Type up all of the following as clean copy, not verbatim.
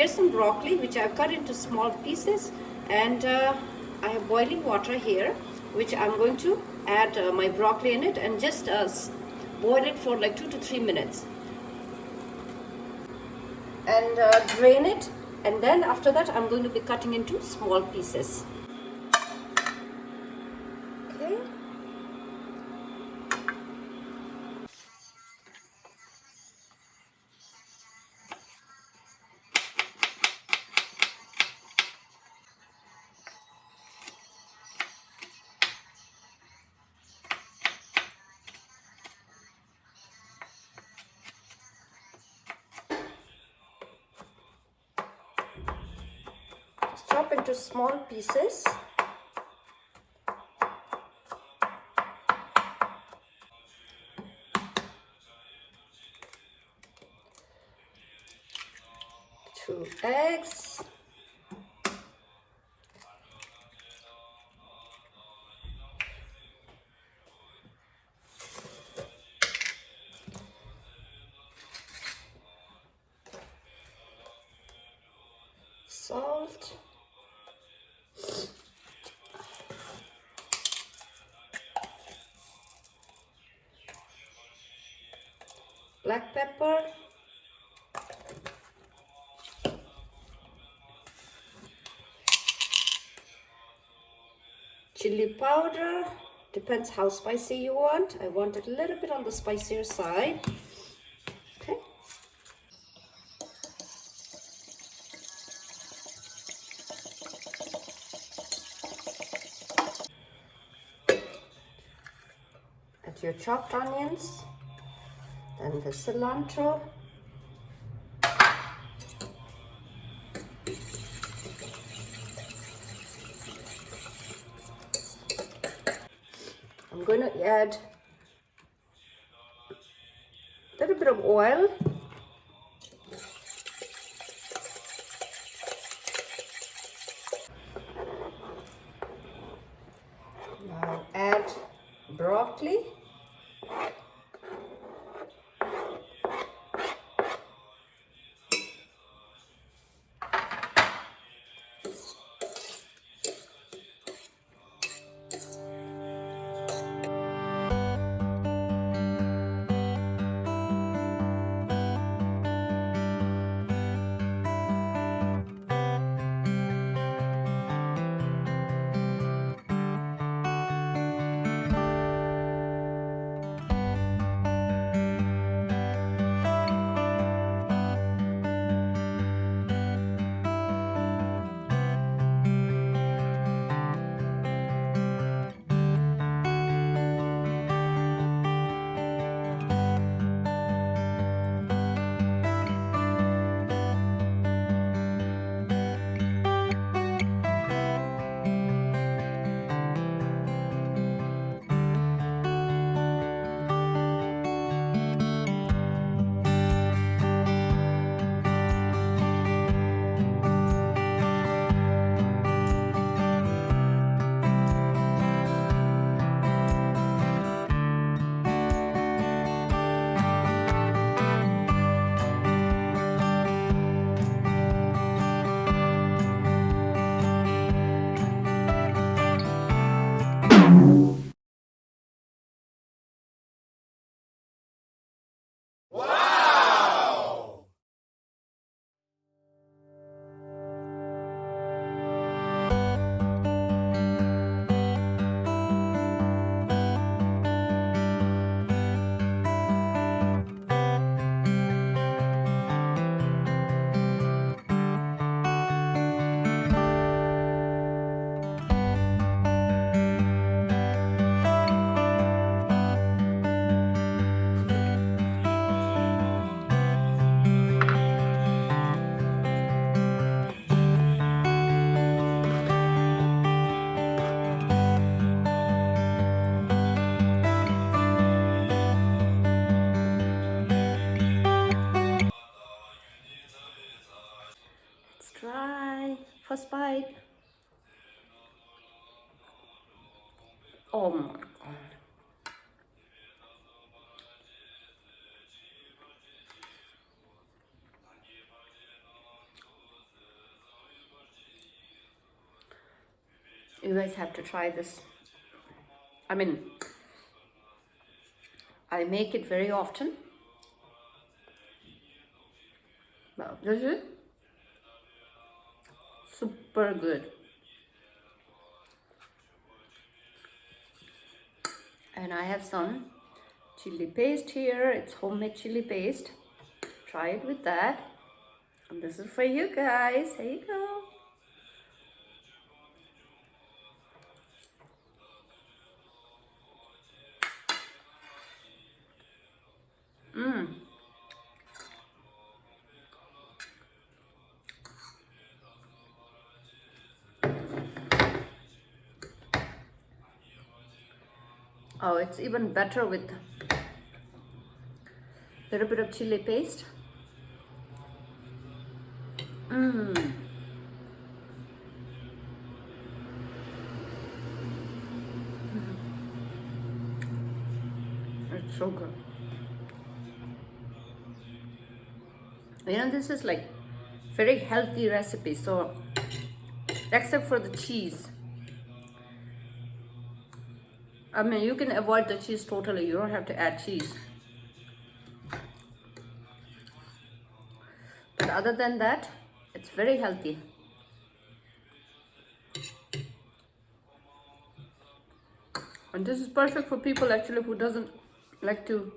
Here's some broccoli which I've cut into small pieces, and I have boiling water here which I'm going to add my broccoli in it and just boil it for like 2 to 3 minutes and drain it, and then after that I'm going to be cutting into small pieces. Okay. Chop into small pieces. Two eggs. Salt. Black pepper. Chili powder, depends how spicy you want. I want it a little bit on the spicier side. Okay. Add your chopped onions, then the cilantro. I'm going to add a little bit of oil. Now add broccoli. Let's try first bite. Oh my God. You guys have to try this. I mean, I make it very often. Now, this is super good. And I have some chili paste here. It's homemade chili paste. Try it with that. And this is for you guys. Here you go. Oh, it's even better with a little bit of chili paste. It's so good. You know, this is like very healthy recipe. So, except for the cheese. I mean, you can avoid the cheese totally. You don't have to add cheese. But other than that, it's very healthy. And this is perfect for people actually who doesn't like to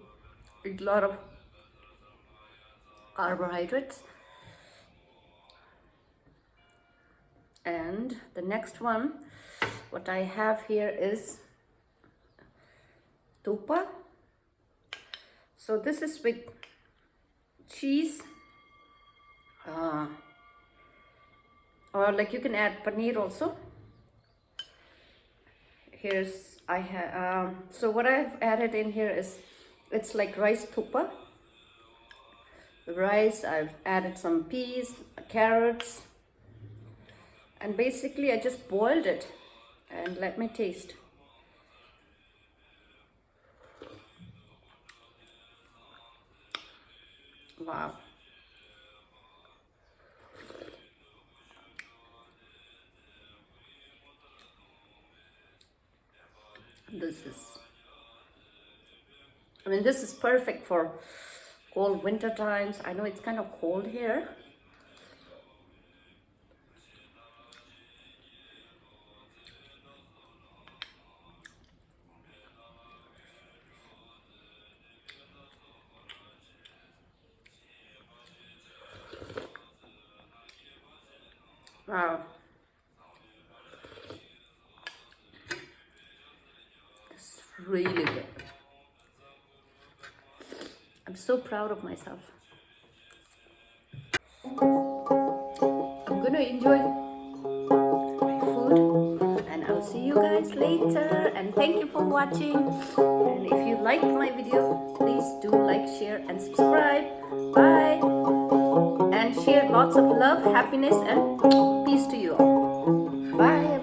eat a lot of carbohydrates. And the next one, what I have here is tupa. So this is with cheese, or like you can add paneer also. Here's I have so what I've added in here is, it's like rice tupa. The rice, I've added some peas, carrots, and basically I just boiled it. And let me taste. Wow. This is perfect for cold winter times. I know it's kind of cold here. Wow. It's really good. I'm so proud of myself. I'm gonna enjoy my food and I'll see you guys later, and thank you for watching. And if you liked my video, please do like, share and subscribe. Bye. And share lots of love, happiness and peace to you all. Bye.